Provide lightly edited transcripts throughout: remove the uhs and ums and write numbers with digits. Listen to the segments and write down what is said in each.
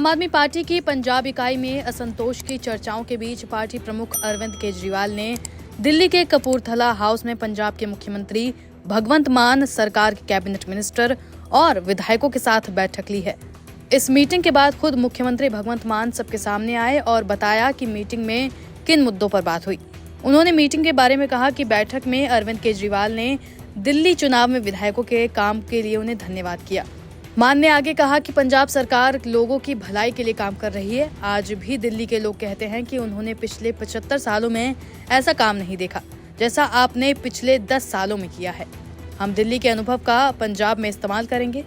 आम आदमी पार्टी की पंजाब इकाई में असंतोष की चर्चाओं के बीच पार्टी प्रमुख अरविंद केजरीवाल ने दिल्ली के कपूरथला हाउस में पंजाब के मुख्यमंत्री भगवंत मान, सरकार के कैबिनेट मिनिस्टर और विधायकों के साथ बैठक ली है। इस मीटिंग के बाद खुद मुख्यमंत्री भगवंत मान सबके सामने आए और बताया कि मीटिंग में किन मुद्दों पर बात हुई। उन्होंने मीटिंग के बारे में कहा कि बैठक में अरविंद केजरीवाल ने दिल्ली चुनाव में विधायकों के काम के लिए उन्हें धन्यवाद किया। मान ने आगे कहा कि पंजाब सरकार लोगों की भलाई के लिए काम कर रही है। आज भी दिल्ली के लोग कहते हैं कि उन्होंने पिछले 75 सालों में ऐसा काम नहीं देखा जैसा आपने पिछले 10 सालों में किया है। हम दिल्ली के अनुभव का पंजाब में इस्तेमाल करेंगे।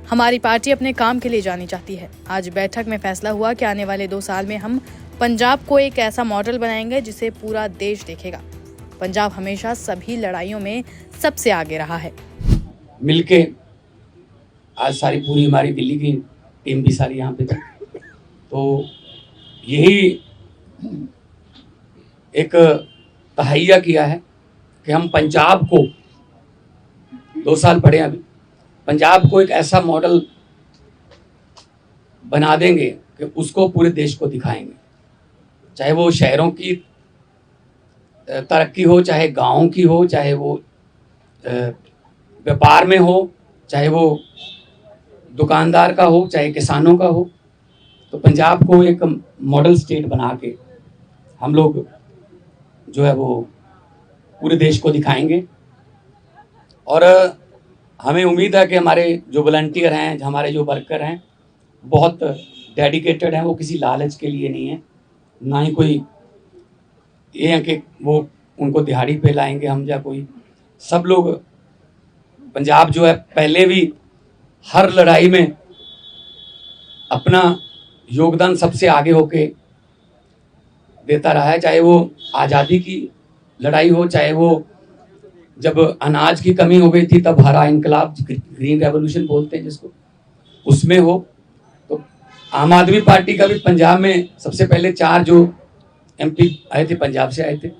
हमारी पार्टी अपने काम के लिए जानी जाती है। आज बैठक में फैसला हुआ कि आने वाले 2 साल में हम पंजाब को एक ऐसा मॉडल बनाएंगे जिसे पूरा देश देखेगा। पंजाब हमेशा सभी लड़ाइयों में सबसे आगे रहा है। मिलके आज सारी पूरी हमारी दिल्ली की टीम भी सारी यहाँ पे थी, तो यही एक तहैया किया है कि हम पंजाब को 2 साल पड़े अभी, पंजाब को एक ऐसा मॉडल बना देंगे कि उसको पूरे देश को दिखाएंगे। चाहे वो शहरों की तरक्की हो, चाहे गाँव की हो, चाहे वो व्यापार में हो, चाहे वो दुकानदार का हो, चाहे किसानों का हो, तो पंजाब को एक मॉडल स्टेट बना के हम लोग जो है वो पूरे देश को दिखाएंगे। और हमें उम्मीद है कि हमारे जो वॉलंटियर हैं, हमारे जो वर्कर हैं, बहुत डेडिकेटेड हैं। वो किसी लालच के लिए नहीं है, ना ही कोई ये है कि वो उनको दिहाड़ी पे लाएंगे हम या कोई। सब लोग पंजाब जो है पहले भी हर लड़ाई में अपना योगदान सबसे आगे होके देता रहा है। चाहे वो आज़ादी की लड़ाई हो, चाहे वो जब अनाज की कमी हो गई थी तब हरा इनकलाब, ग्रीन रेवोल्यूशन बोलते हैं जिसको, उसमें हो। तो आम आदमी पार्टी का भी पंजाब में सबसे पहले 4 जो MP आए थे पंजाब से आए थे,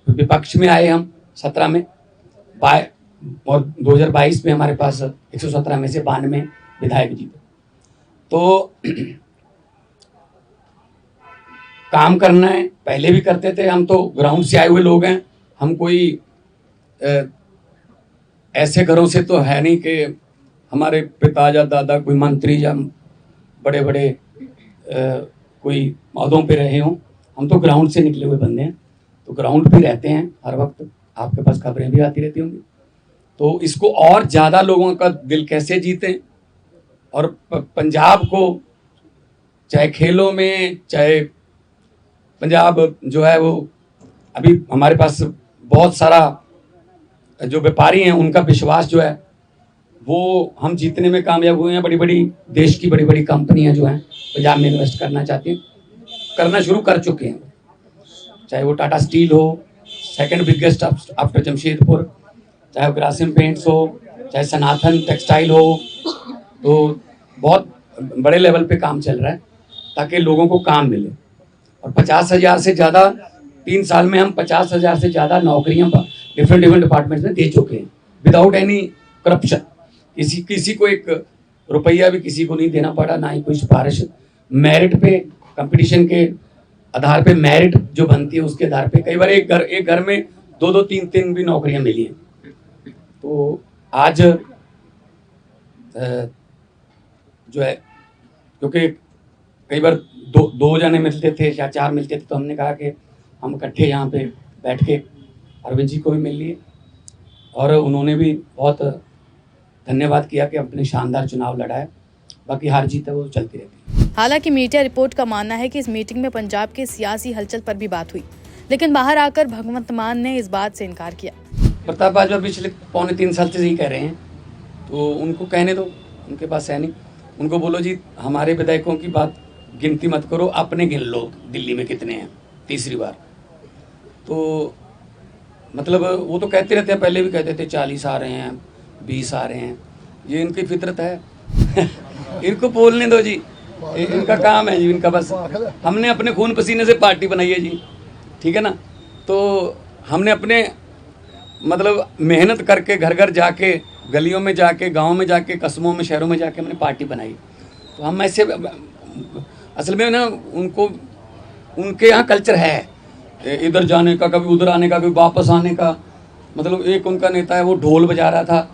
विपक्ष में आए हम 17 में, और 2022 में हमारे पास 117 में से 92 विधायक जीते। तो काम करना है, पहले भी करते थे। हम तो ग्राउंड से आए हुए लोग हैं। हम कोई ऐसे घरों से तो है नहीं कि हमारे पिता या दादा कोई मंत्री या बड़े बड़े कोई पदों पे रहे हों। हम तो ग्राउंड से निकले हुए बंदे हैं, तो ग्राउंड पे रहते हैं हर वक्त। आपके पास खबरें भी आती रहती होंगी। तो इसको और ज़्यादा लोगों का दिल कैसे जीतें, और पंजाब को चाहे खेलों में, चाहे पंजाब जो है वो अभी हमारे पास बहुत सारा जो व्यापारी हैं उनका विश्वास जो है वो हम जीतने में कामयाब हुए हैं। बड़ी बड़ी देश की बड़ी बड़ी कंपनियां जो हैं पंजाब में इन्वेस्ट करना चाहती हैं, करना शुरू कर चुके हैं। चाहे वो टाटा स्टील हो, सेकंड बिगेस्ट आफ्टर जमशेदपुर, चाहे ग्रासिम पेंट्स हो, चाहे सनातन टेक्सटाइल हो, तो बहुत बड़े लेवल पे काम चल रहा है ताकि लोगों को काम मिले। और 50,000 से ज़्यादा 3 साल में हम 50,000 से ज़्यादा नौकरियां डिफरेंट डिपार्टमेंट्स में दे चुके हैं विदाउट एनी करप्शन। किसी को 1 रुपया भी किसी को नहीं देना पड़ा, ना ही कोई सिफारिश। मेरिट पे, कंपटीशन के आधार पे मेरिट जो बनती है उसके आधार पे कई बार एक घर में 2-2, 3-3 भी नौकरियां मिली हैं। तो आज जो है, क्योंकि कई बार 2 जने मिलते थे या 4 मिलते थे, तो हमने कहा कि हम इकट्ठे यहाँ पे बैठ के अरविंद जी को भी मिल लिए, और उन्होंने भी बहुत धन्यवाद किया कि अपने शानदार चुनाव लड़ा है। बाकी हार जीत है वो चलती रहती है। हालांकि मीडिया रिपोर्ट का मानना है कि इस मीटिंग में पंजाब के सियासी हलचल पर भी बात हुई, लेकिन बाहर आकर भगवंत मान ने इस बात से इनकार किया। प्रताप बाजवा पिछले 2.25 साल से यही कह रहे हैं, तो उनको कहने दो, उनके पास है नहीं। उनको बोलो जी हमारे विधायकों की बात गिनती मत करो, अपने गिन लो दिल्ली में कितने हैं, तीसरी बार। तो मतलब वो तो कहते रहते हैं, पहले भी कहते थे 40 आ रहे हैं, 20 आ रहे हैं, ये इनकी फितरत है। इनको बोलने दो जी, इनका काम है जी, इनका बस। हमने अपने खून पसीने से पार्टी बनाई है जी, ठीक है ना। तो हमने अपने मतलब मेहनत करके घर घर जाके, गलियों में जाके, गांव में जाके, कस्बों में, शहरों में जाके हमने पार्टी बनाई। तो हम ऐसे असल में ना उनको उनके यहाँ कल्चर है इधर जाने का, कभी उधर आने का, कभी वापस आने का। मतलब एक उनका नेता है वो ढोल बजा रहा था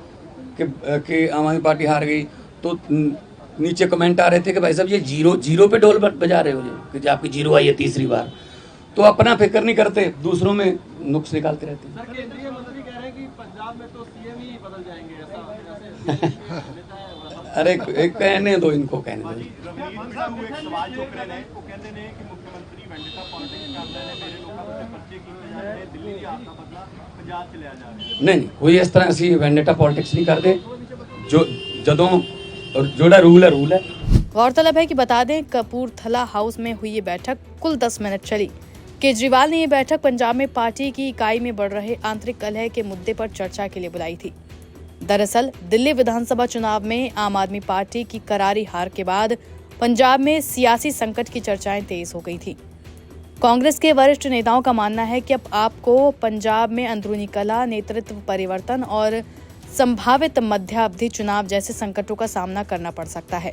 कि आम आदमी पार्टी हार गई, तो नीचे कमेंट आ रहे थे कि भाई साहब ये जीरो पे ढोल बजा रहे हो कि आपकी जीरो आई है तीसरी बार। तो अपना फिक्र नहीं करते, दूसरों में नुक्स निकालते रहते हैं। सर, केंद्रीय मंत्री कह रहे हैं कि पंजाब में तो सीएम ही बदल जाएंगे, ऐसा अरे एक कहने दो, इनको कहने दो। रवनीत साहू एक सवाल चुक रहे हैं, वो कहते हैं कि मुख्यमंत्री वेंडिटा पॉलिटिक्स करते हैं, मेरे लोगों को पर्चे किए जा रहे हैं, दिल्ली की हार का बदला पंजाब चले जा रहे हैं। नहीं, कोई इस तरह से वेंडिटा पॉलिटिक्स नहीं करते। जो जदों जोड़ा रूल है। गौरतलब है कि बता दें, कपूरथला हाउस में हुई ये बैठक कुल 10 मिनट चली। केजरीवाल ने ये बैठक पंजाब में पार्टी की इकाई में बढ़ रहे आंतरिक कलह के मुद्दे पर चर्चा के लिए बुलाई थी। दरअसल दिल्ली विधानसभा चुनाव में आम आदमी पार्टी की करारी हार के बाद पंजाब में सियासी संकट की चर्चाएं तेज हो गई थी। कांग्रेस के वरिष्ठ नेताओं का मानना है कि अब आपको पंजाब में अंदरूनी कलह, नेतृत्व परिवर्तन और संभावित मध्यावधि चुनाव जैसे संकटों का सामना करना पड़ सकता है।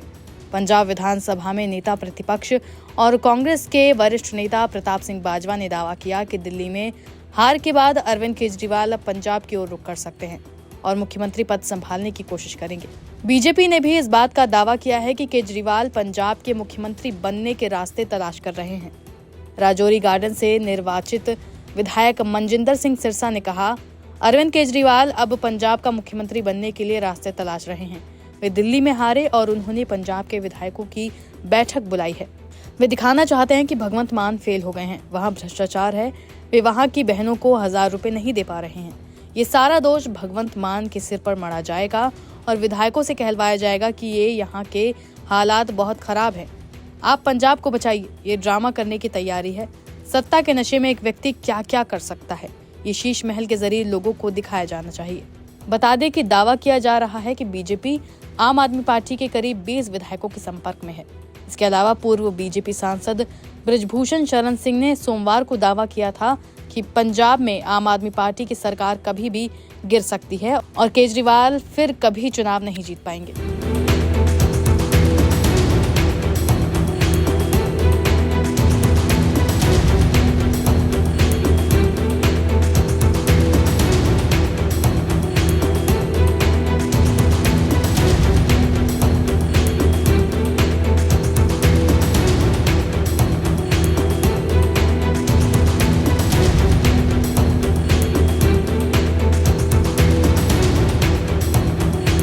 पंजाब विधानसभा में नेता प्रतिपक्ष और कांग्रेस के वरिष्ठ नेता प्रताप सिंह बाजवा ने दावा किया कि दिल्ली में हार के बाद अरविंद केजरीवाल अब पंजाब की ओर रुख कर सकते हैं और मुख्यमंत्री पद संभालने की कोशिश करेंगे। बीजेपी ने भी इस बात का दावा किया है कि केजरीवाल पंजाब के मुख्यमंत्री बनने के रास्ते तलाश कर रहे हैं। राजौरी गार्डन से निर्वाचित विधायक मनजिंदर सिंह सिरसा ने कहा, अरविंद केजरीवाल अब पंजाब का मुख्यमंत्री बनने के लिए रास्ते तलाश रहे हैं। वे दिल्ली में हारे और उन्होंने पंजाब के विधायकों की बैठक बुलाई है। वे दिखाना चाहते हैं कि भगवंत मान फेल हो गए हैं, वहां भ्रष्टाचार है, वे वहां की बहनों को 1000 रुपए नहीं दे पा रहे हैं। ये सारा दोष भगवंत मान के सिर पर मढ़ा जाएगा और विधायकों से कहलवाया जाएगा कि ये यहाँ के हालात बहुत खराब है, आप पंजाब को बचाइए। ये ड्रामा करने की तैयारी है। सत्ता के नशे में एक व्यक्ति क्या क्या कर सकता है, ये शीश महल के जरिए लोगों को दिखाया जाना चाहिए। बता दें कि दावा किया जा रहा है कि बीजेपी आम आदमी पार्टी के करीब 20 विधायकों के संपर्क में है। इसके अलावा पूर्व बीजेपी सांसद बृजभूषण शरण सिंह ने सोमवार को दावा किया था कि पंजाब में आम आदमी पार्टी की सरकार कभी भी गिर सकती है और केजरीवाल फिर कभी चुनाव नहीं जीत पाएंगे।